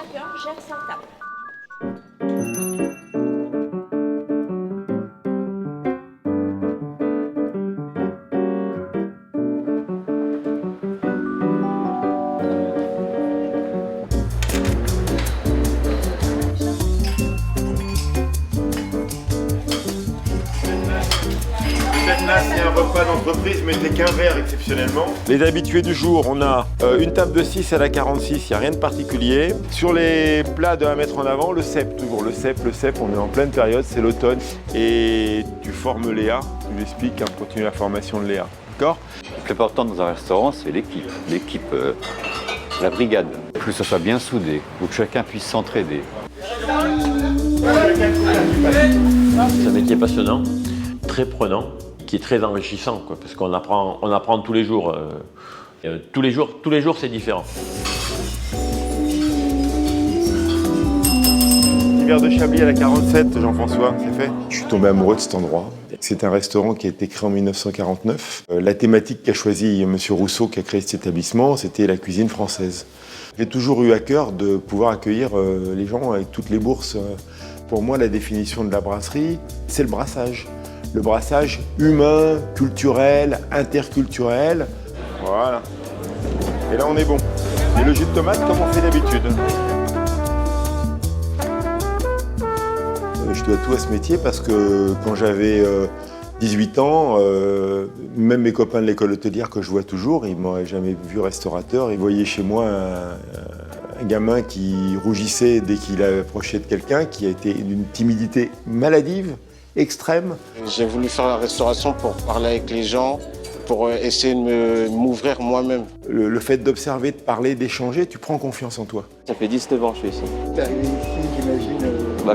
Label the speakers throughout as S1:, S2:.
S1: chacun gère sa table.
S2: Là, c'est un repas d'entreprise, mettez qu'un verre exceptionnellement. Les habitués du jour, on a une table de 6 à la 46, il n'y a rien de particulier. Sur les plats à mettre en avant, le cèpe, toujours le cèpe, on est en pleine période, c'est l'automne. Et tu formes Léa, tu lui expliques, hein, continue la formation de Léa. D'accord ?
S3: Le plus important dans un restaurant, c'est l'équipe, la brigade. Que ça soit bien soudé, pour que chacun puisse s'entraider.
S4: C'est un métier passionnant, très prenant, qui est très enrichissant, quoi, parce qu'on apprend tous les jours. Tous les jours, c'est différent.
S2: Petit verre de Chablis à la 47, Jean-François, c'est fait. Je suis tombé amoureux de cet endroit. C'est un restaurant qui a été créé en 1949. La thématique qu'a choisie M. Rousseau, qui a créé cet établissement, c'était la cuisine française. J'ai toujours eu à cœur de pouvoir accueillir les gens avec toutes les bourses. Pour moi, la définition de la brasserie, c'est le brassage. Le brassage humain, culturel, interculturel. Voilà. Et là, on est bon. Et le jus de tomate, comme on fait d'habitude. Je dois tout à ce métier parce que quand j'avais 18 ans, même mes copains de l'école hôtelière que je vois toujours, ils ne m'auraient jamais vu restaurateur. Ils voyaient chez moi un gamin qui rougissait dès qu'il approchait de quelqu'un, qui a été d'une timidité maladive, extrême.
S5: J'ai voulu faire la restauration pour parler avec les gens, pour essayer de m'ouvrir moi-même.
S2: Le fait d'observer, de parler, d'échanger, tu prends confiance en toi.
S6: Ça fait 19 ans que je suis ici.
S7: T'es arrivé ici, j'imagine.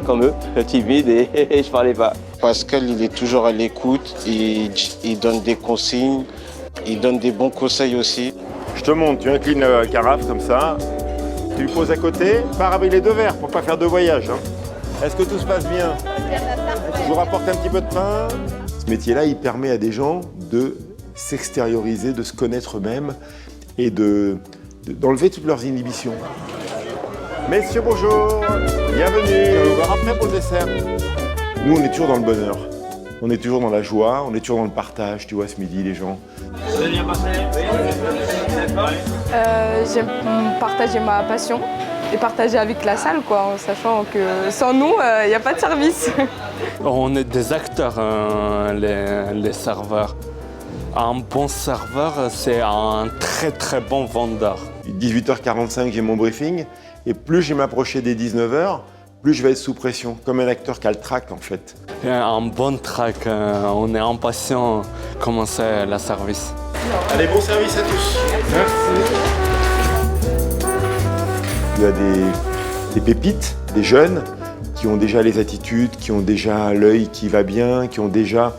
S6: Comme eux, timide et je parlais pas.
S5: Pascal, il est toujours à l'écoute, il donne des consignes, il donne des bons conseils aussi.
S2: Je te montre, tu inclines la carafe comme ça, tu lui poses à côté, pars avec les deux verres pour pas faire deux voyages. Hein. Est-ce que tout se passe bien? Je vous rapporte un petit peu de pain. Ce métier-là, il permet à des gens de s'extérioriser, de se connaître eux-mêmes et d'enlever toutes leurs inhibitions. Messieurs, bonjour, bienvenue, on va vous voir après pour le dessert. Nous, on est toujours dans le bonheur, on est toujours dans la joie, on est toujours dans le partage, tu vois, ce midi, les gens.
S8: J'aime partager ma passion et partager avec la salle, quoi, en sachant que sans nous, il n'y a pas de service.
S9: On est des acteurs, les serveurs. Un bon serveur, c'est un très très bon vendeur.
S2: 18h45, j'ai mon briefing. Et plus je vais m'approcher des 19h, plus je vais être sous pression, comme un acteur qui a le trac en fait.
S9: Un bon trac, on est impatient de commencer le service.
S2: Allez, bon service à tous. Merci. Il y a des pépites, des jeunes qui ont déjà les attitudes, qui ont déjà l'œil qui va bien, qui ont déjà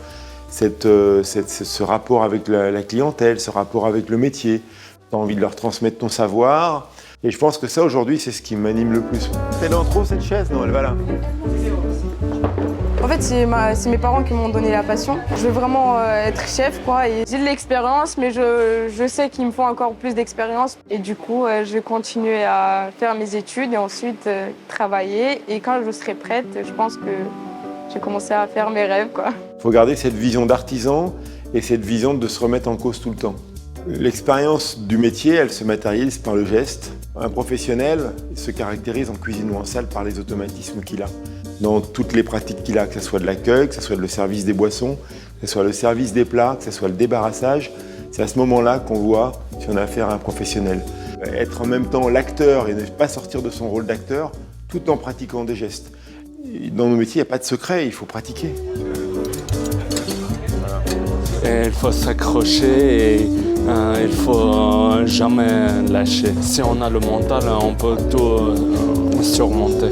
S2: ce rapport avec la clientèle, ce rapport avec le métier. Tu as envie de leur transmettre ton savoir. Et je pense que ça, aujourd'hui, c'est ce qui m'anime le plus. Elle est en trop, cette chaise? Non, elle va là.
S8: En fait, c'est mes parents qui m'ont donné la passion. Je veux vraiment être chef, quoi. J'ai de l'expérience, mais je sais qu'il me faut encore plus d'expérience. Et du coup, je vais continuer à faire mes études et ensuite travailler. Et quand je serai prête, je pense que je vais commencer à faire mes rêves, quoi.
S2: Il faut garder cette vision d'artisan et cette vision de se remettre en cause tout le temps. L'expérience du métier, elle se matérialise par le geste. Un professionnel se caractérise en cuisine ou en salle par les automatismes qu'il a. Dans toutes les pratiques qu'il a, que ce soit de l'accueil, que ce soit le service des boissons, que ce soit le service des plats, que ce soit le débarrassage, c'est à ce moment-là qu'on voit si on a affaire à un professionnel. Être en même temps l'acteur et ne pas sortir de son rôle d'acteur, tout en pratiquant des gestes. Dans nos métiers, il n'y a pas de secret, il faut pratiquer.
S9: Et il faut s'accrocher et il faut jamais lâcher. Si on a le mental, on peut tout surmonter.